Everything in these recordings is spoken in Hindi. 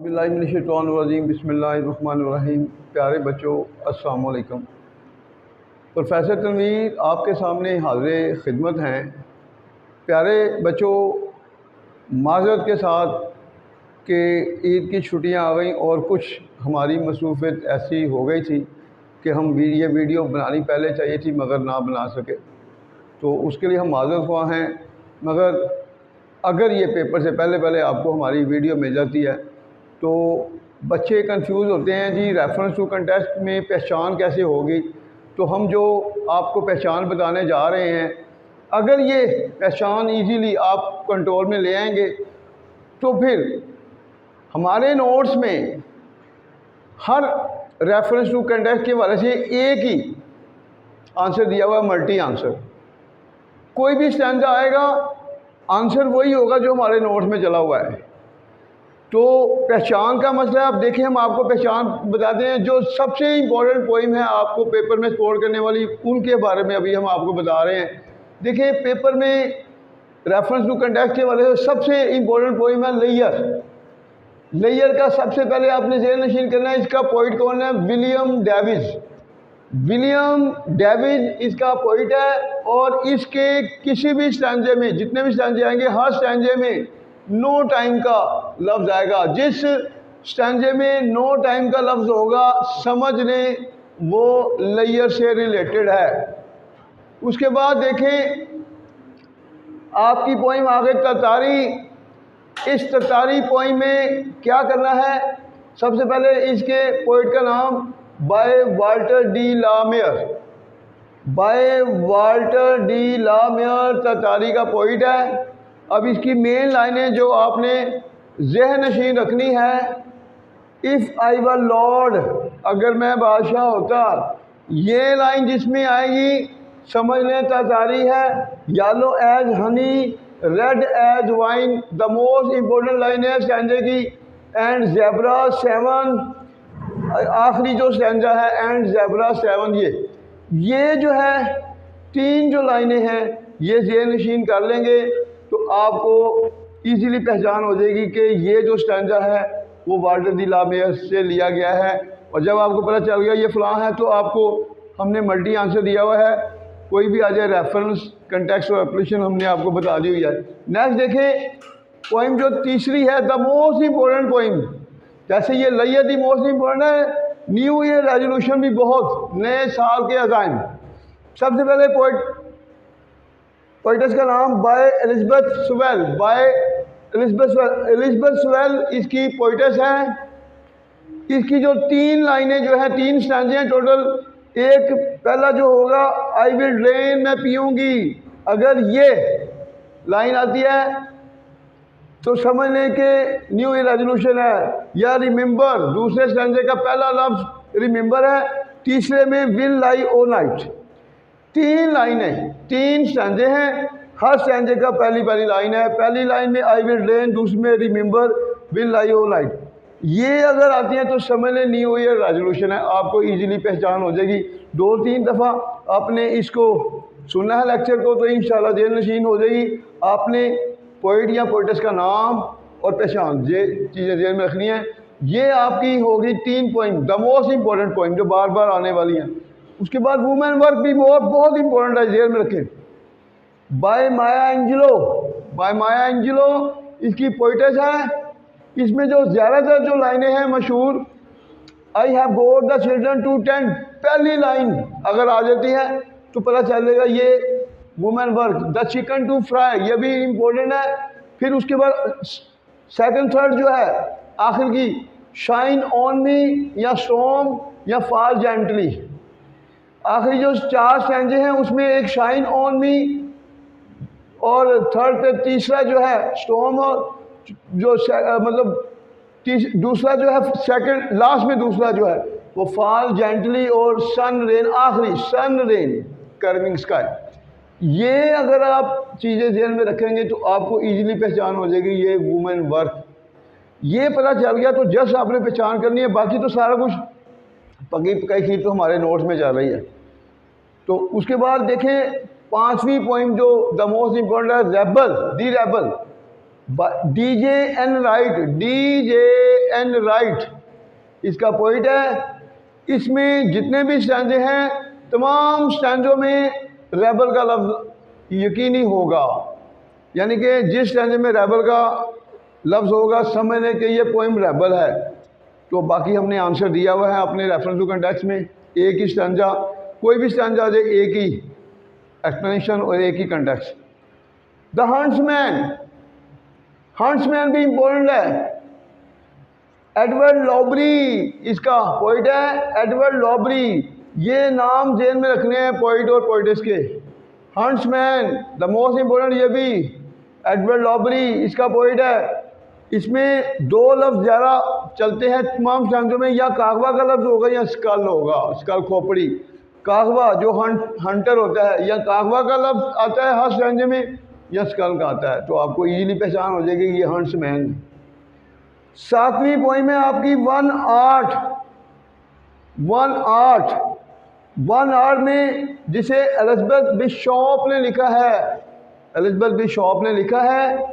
बिस्मिल्लाहिर्रहमानिर्रहीम बिस्मिल्लाहिर्रहमानिर्रहीम। प्यारे बच्चों, अस्सलाम वालेकुम। प्रोफेसर तनवीर आपके सामने हाज़िर खिदमत हैं। प्यारे बच्चों, माज़रत के साथ कि ईद की छुट्टियां आ गई और कुछ हमारी मसरूफ़ियत ऐसी हो गई थी कि हम ये वीडियो बनानी पहले चाहिए थी मगर ना बना सके, तो उसके लिए हम माज़रत ख़्वाह हैं। मगर अगर ये पेपर से पहले आपको हमारी वीडियो मिल जाती है तो बच्चे कंफ्यूज होते हैं, जी रेफरेंस टू कंटेस्ट में पहचान कैसे होगी। तो हम जो आपको पहचान बताने जा रहे हैं, अगर ये पहचान इजीली आप कंट्रोल में ले आएंगे तो फिर हमारे नोट्स में हर रेफरेंस टू कंटेस्ट के हवाले से एक ही आंसर दिया हुआ है, मल्टी आंसर। कोई भी स्टैंजा आएगा, आंसर वही होगा जो हमारे नोट्स में चला हुआ है। तो पहचान का मसला है। आप देखें, हम आपको पहचान बताते हैं। जो सबसे इम्पोर्टेंट पोइम है आपको पेपर में स्कोर करने वाली, उनके बारे में अभी हम आपको बता रहे हैं। देखिए, पेपर में रेफरेंस टू कंटेक्स्ट के वाले सबसे इम्पोर्टेंट पोइम है लेयर। लेयर का सबसे पहले आपने ज़हन नशीन करना है, इसका पोइट कौन है? William Davis. विलियम डेविस इसका पोइट है और इसके किसी भी स्टैंजे में, जितने भी स्टैंजे आएंगे, हर स्टैंजे में नो टाइम का लफ्ज़ आएगा। जिस स्टैंजे में नो टाइम का लफ्ज़ होगा, समझ लें वो लेयर से रिलेटेड है। उसके बाद देखें, आपकी पोइम आ गई ततारी। इस ततारी पोइम में क्या करना है? सबसे पहले इसके पोइट का नाम by Walter de la Mare. By Walter de la Mare ततारी का पोइट है। अब इसकी मेन लाइनें जो आपने ज़हन नशीन रखनी है, इफ़ आई वर लॉर्ड, अगर मैं बादशाह होता। ये लाइन जिसमें आएगी समझ लें ततारी है। Yellow as honey, red as wine, the most important line है स्टैंजे की। एंड ज़ेब्रा सेवन, आखिरी जो स्टैंजा है, एंड ज़ेब्रा सेवन। ये जो है तीन जो लाइनें हैं, ये ज़हन नशीन कर लेंगे तो आपको इजीली पहचान हो जाएगी कि ये जो स्टैंजा है वो वाल्टर डी ला मेयर से लिया गया है। और जब आपको पता चल गया ये फ़लाँ है, तो आपको हमने मल्टी आंसर दिया हुआ है। कोई भी आ जाए, रेफरेंस, कंटेक्स्ट और एप्लीकेशन हमने आपको बता दी हुई है। नेक्स्ट देखें, पोइम जो तीसरी है, द मोस्ट इम्पोर्टेंट पोइम। जैसे ये लैया दी मोस्ट इम्पोर्टेंट है, न्यू ईयर रेजोल्यूशन भी बहुत, नए साल के अज़ाइम। सबसे पहले पोइटस का नाम by Elizabeth Sewell. By Elizabeth Sewell इसकी पोइटस है। इसकी जो तीन लाइनें जो है, तीन स्टैंजे हैं टोटल। एक पहला जो होगा, आई विल ड्रेन, मैं पीऊँगी। अगर ये लाइन आती है तो समझ लें कि न्यू ईयर रेजोल्यूशन है। या रिमेंबर, दूसरे स्टैंजे का पहला लफ्ज़ रिमेंबर है। तीसरे में विल लाई ओ नाइट। तीन लाइनें, तीन स्टैंजे हैं। हर स्टैंजे का पहली लाइन है। पहली लाइन में आई विल ड्रेन, दूसरी में remember, will lie o night. ये अगर आती हैं तो समझ लें न्यू ईयर रेजोल्यूशन है। आपको इजीली पहचान हो जाएगी। 2-3 दफ़ा आपने इसको सुना है लेक्चर को, तो इंशाल्लाह ज़हन नशीन हो जाएगी। आपने पोइट या पोइटस का नाम और पहचान, ये चीज़ें ज़हन में रखनी है। ये आपकी होगी 3 point, the most important point, जो बार बार आने वाली हैं। उसके बाद वुमेन वर्क भी बहुत इंपॉर्टेंट है, ज़हन में रखें। By Maya Angelou. By Maya Angelou इसकी पोइटस है। इसमें जो ज़्यादातर जो लाइनें हैं मशहूर, I have got the children to tend, पहली लाइन अगर आ जाती है तो पता चलेगा ये women work. The chicken to fry, ये भी इम्पोर्टेंट है। फिर उसके बाद सेकंड थर्ड जो है आखिर की, शाइन ऑन मी या स्टॉर्म या फॉल जेंटली। आखिरी जो 4 स्टैंजे हैं उसमें एक शाइन ऑन मी और थर्ड पे तीसरा जो है स्टॉर्म, और जो मतलब दूसरा जो है सेकंड लास्ट में दूसरा जो है वो फॉल जेंटली और सन रेन, आखिरी सन रेन कर्विंग स्काई। ये अगर आप चीज़ें ध्यान में रखेंगे तो आपको इजीली पहचान हो जाएगी ये वुमेन वर्क। ये पता चल गया तो जस्ट आपने पहचान करनी है। बाकी तो सारा कुछ पकी पकाई खीर तो हमारे नोट्स में चल रही है। तो उसके बाद देखें, 5वीं पॉइंट जो द मोस्ट इम्पोर्टेंट है, रेबल, दी रेबल। DJ एन राइट इसका पॉइंट है। इसमें जितने भी स्टैंजे हैं तमाम स्टैंजों में रेबल का लफ्ज़ यकीनी होगा, यानी कि जिस स्टैंजे में रेबल का लफ्ज़ होगा समझने के ये पोइम रेबल है। तो बाकी हमने आंसर दिया हुआ है अपने रेफरेंस टू कंटेक्स्ट में। एक ही स्टैंजा, कोई भी स्टैंजा आ जाए, एक ही एक्सप्लेनेशन और एक ही कंटेक्स्ट। द हंट्समैन भी इंपॉर्टेंट है। एडवर्ड लॉबरी इसका पोइट है। एडवर्ड लॉबरी, ये नाम जेल में रखने हैं पोइट और पोइटेस के। हंट्समैन द मोस्ट इंपॉर्टेंट, ये भी एडवर्ड लॉबरी इसका पोइट है। इसमें दो लफ्ज़ ज़्यादा चलते हैं तमाम स्टैंजों में, या कागवा का लफ्ज़ होगा या स्कल होगा, स्कल खोपड़ी। कागवा जो हंटर होता है, या कागवा का लफ्ज़ आता है हर स्टैंजे में, या स्कल का आता है। तो आपको इजीली पहचान हो जाएगी ये हंट्समैन। 7वीं पोइम है आपकी 1 आर्ट में, जिसे एलिज़ाबेथ बिशॉप ने लिखा है। एलिज़ाबेथ बिशॉप ने लिखा है।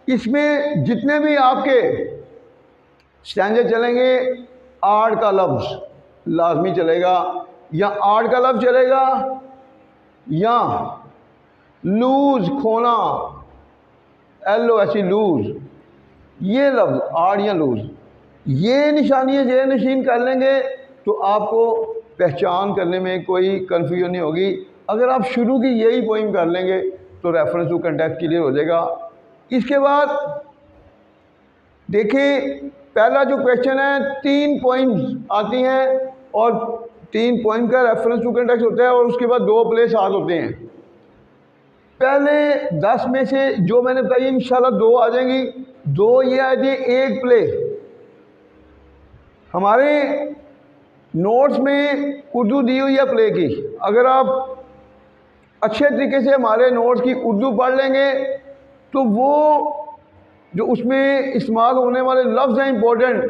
इसमें जितने भी आपके स्टैंजे चलेंगे आर्ट का लफ्ज़ लाजमी चलेगा, या आर्ट का लफ्ज़ चलेगा, या लूज खोना, LOS लूज, ये लफ्ज़ आर्ट या लूज, ये निशानियाँ जे नशीन कर लेंगे तो आपको पहचान करने में कोई कन्फ्यूजन नहीं होगी। अगर आप शुरू की यही पोइम कर लेंगे तो रेफरेंस टू कंटेक्स्ट क्लियर हो जाएगा। इसके बाद देखिए, पहला जो क्वेश्चन है 3 पोइम्स आती हैं और 3 पोइम का रेफरेंस टू कंटेक्स्ट होता है, और उसके बाद 2 प्ले साथ होते हैं। पहले 10 में से जो मैंने बताई इंशाल्लाह 2 आ जाएंगी। 2 ये आ जाए, 1 प्ले। हमारे नोट्स में उर्दू दी हुई है प्ले की। अगर आप अच्छे तरीके से हमारे नोट्स की उर्दू पढ़ लेंगे तो वो जो उसमें इस्तेमाल होने वाले लफ्ज़ हैं इंपॉर्टेंट,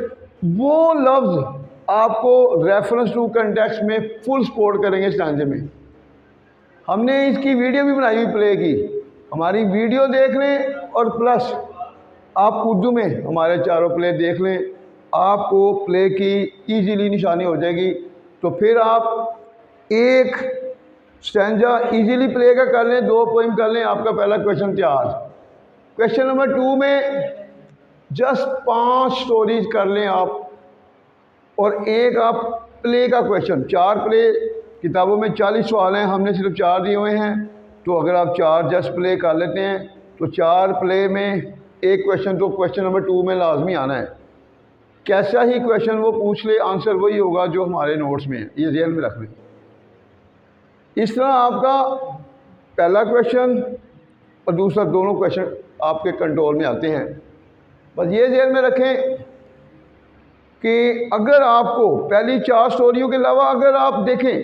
वो लफ्ज़ आपको रेफरेंस टू कंटेक्स्ट में फुल सपोर्ट करेंगे स्टैंजे में। हमने इसकी वीडियो भी बनाई हुई प्ले की। हमारी वीडियो देख लें और प्लस आप उर्दू में हमारे चारों प्ले देख लें, आपको प्ले की इजीली निशानी हो जाएगी। तो फिर आप एक स्टैंजा इजीली प्ले का कर लें, 2 पोइम कर लें, आपका पहला क्वेश्चन तैयार। क्वेश्चन नंबर 2 में जस्ट 5 स्टोरीज कर लें आप, और एक आप प्ले का क्वेश्चन। 4 प्ले किताबों में 40 सवाल हैं, हमने सिर्फ 4 दिए हुए हैं। तो अगर आप 4 जस्ट प्ले कर लेते हैं तो 4 प्ले में एक क्वेश्चन तो क्वेश्चन नंबर 2 में लाजमी आना है। कैसा ही क्वेश्चन वो पूछ ले, आंसर वही होगा जो हमारे नोट्स में है, ये ध्यान में रख लें। इस तरह आपका पहला क्वेश्चन और दूसरा दोनों क्वेश्चन आपके कंट्रोल में आते हैं। बस ये ध्यान में रखें कि अगर आपको पहली 4 स्टोरियों के अलावा अगर आप देखें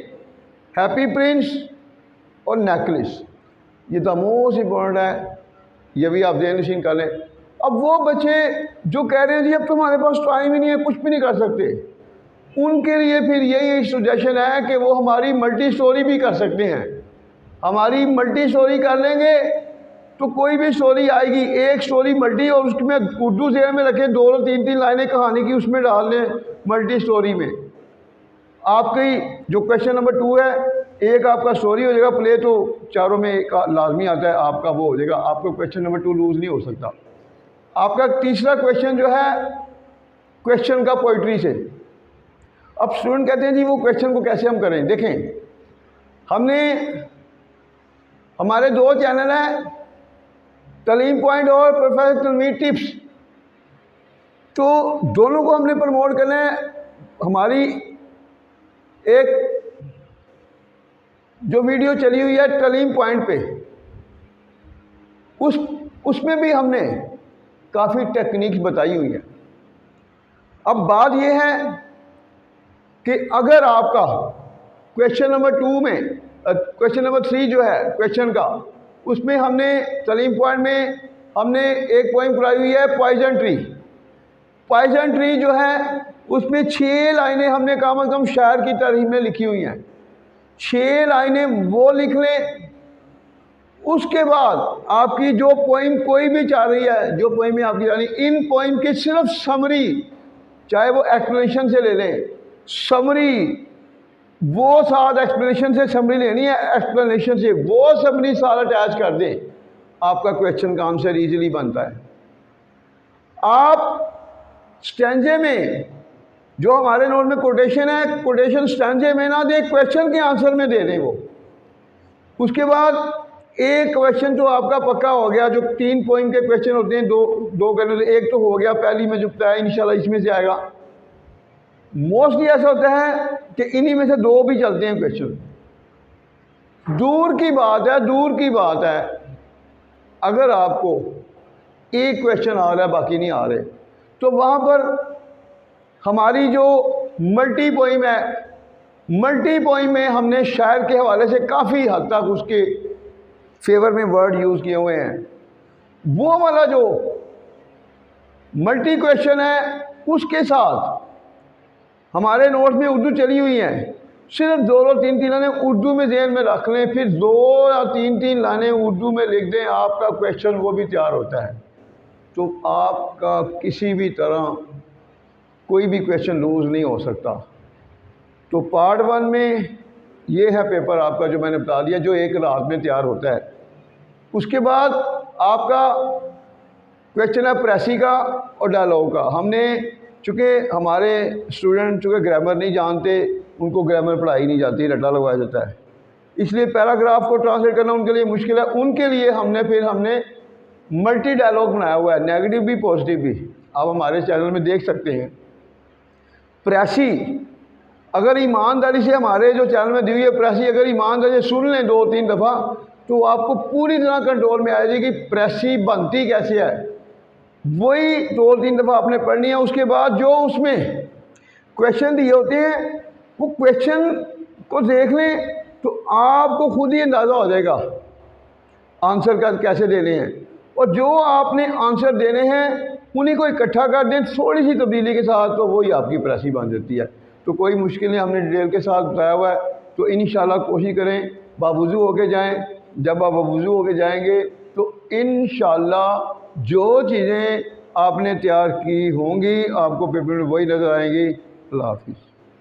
हैप्पी प्रिंस और नेकलेस, ये तो मोस्ट इम्पॉर्टेंट है, ये भी आप ध्यान नशीन कर लें। अब वो बच्चे जो कह रहे हैं जी अब तो हमारे पास टाइम ही नहीं है, कुछ भी नहीं कर सकते, उनके लिए फिर यही सजेशन है कि वो हमारी मल्टी स्टोरी भी कर सकते हैं। हमारी मल्टी स्टोरी कर लेंगे तो कोई भी स्टोरी आएगी, एक स्टोरी मल्टी, और उसमें उर्दू ज़हन में रखें 2-3 लाइनें कहानी की उसमें डाल लें मल्टी स्टोरी में। आपकी जो क्वेश्चन नंबर 2 है, एक आपका स्टोरी हो जाएगा, प्ले तो चारों में एक लाजमी आता है, आपका वो हो जाएगा, आपको क्वेश्चन नंबर 2 लूज़ नहीं हो सकता। आपका तीसरा क्वेश्चन जो है क्वेश्चन का पोइट्री से। अब स्टूडेंट कहते हैं जी वो क्वेश्चन को कैसे हम करें। देखें, हमने हमारे 2 चैनल हैं, तालीम पॉइंट और प्रोफेसर तनवीर टिप्स, तो दोनों को हमने प्रमोट करना है। हमारी एक जो वीडियो चली हुई है तालीम पॉइंट पे, उसमें भी हमने काफ़ी टेक्निक्स बताई हुई है। अब बात यह है कि अगर आपका क्वेश्चन नंबर 2 में क्वेश्चन नंबर 3 जो है क्वेश्चन का, उसमें हमने तालीम पॉइंट में हमने एक पॉइंट पढ़ाई हुई है पॉइजन ट्री। पॉइजन ट्री जो है उसमें 6 लाइनें हमने कम से कम शायर की तारीफ में लिखी हुई हैं। 6 लाइनें वो लिख लें, उसके बाद आपकी जो पोइम कोई भी चाह रही है, जो पोइम आपकी जा रही, इन पोइम की सिर्फ समरी, चाहे वो एक्सप्लेनेशन से ले लें, समरी वो साथ एक्सप्लेनेशन से समरी लेनी है, एक्सप्लेनेशन से वो समरी साथ अटैच कर दें, आपका क्वेश्चन का आंसर इजीली बनता है। आप स्टैंजे में जो हमारे नोट में कोटेशन है, कोटेशन स्टैंजे में ना दें, क्वेश्चन के आंसर में दे दें वो। उसके बाद एक क्वेश्चन जो आपका पक्का हो गया, जो 3 पॉइंट के क्वेश्चन होते हैं, दो करने से एक तो हो गया, पहली में जो बताया इंशाल्लाह इसमें से आएगा। मोस्टली ऐसा होता है कि इन्हीं में से 2 भी चलते हैं क्वेश्चन। दूर की बात है, दूर की बात है, अगर आपको एक क्वेश्चन आ रहा है बाकी नहीं आ रहे, तो वहाँ पर हमारी जो मल्टी पोइम है, मल्टी पोइम में हमने शायर के हवाले से काफ़ी हद तक उसके फेवर में वर्ड यूज़ किए हुए हैं। वो वाला जो मल्टी क्वेश्चन है उसके साथ हमारे नोट्स में उर्दू चली हुई हैं, सिर्फ 2-3 लाइनें उर्दू में ज़हन में रख लें, फिर 2 या 3 लाइनें उर्दू में लिख दें, आपका क्वेश्चन वो भी तैयार होता है। तो आपका किसी भी तरह कोई भी क्वेश्चन लूज़ नहीं हो सकता। तो पार्ट 1 में ये है पेपर आपका जो मैंने बता दिया, जो एक रात में तैयार होता है। उसके बाद आपका क्वेश्चन है प्रेसी का और डायलॉग का। हमने चूँकि हमारे स्टूडेंट चूँकि ग्रामर नहीं जानते, उनको ग्रामर पढ़ाई नहीं जाती, रट्टा लगवाया जाता है, इसलिए पैराग्राफ को ट्रांसलेट करना उनके लिए मुश्किल है। उनके लिए हमने मल्टी डायलॉग बनाया हुआ है, नेगेटिव भी पॉजिटिव भी, आप हमारे चैनल में देख सकते हैं। प्रेसी अगर ईमानदारी से, हमारे जो चैनल में दी हुई है प्रेसी, अगर ईमानदारी से सुन लें 2-3 दफ़ा, तो आपको पूरी तरह कंट्रोल में आ जाएगी कि प्रेसी बनती कैसे है। वही 2-3 दफ़ा आपने पढ़नी है। उसके बाद जो उसमें क्वेश्चन दिए होते हैं, वो क्वेश्चन को देख लें तो आपको खुद ही अंदाज़ा हो जाएगा आंसर का कैसे देने हैं, और जो आपने आंसर देने हैं उन्हीं को इकट्ठा कर दें थोड़ी सी तब्दीली के साथ, तो वही आपकी प्रेसी बन जाती है। तो कोई मुश्किल नहीं, हमने डिटेल के साथ बताया हुआ है। तो इंशाल्लाह कोशिश करें बावुज़ू होके जाएं। जब आप बावुज़ू होके जाएंगे तो इंशाल्लाह जो चीज़ें आपने तैयार की होंगी आपको पेपर में वही नज़र आएंगी। अल्लाह हाफ़िज़।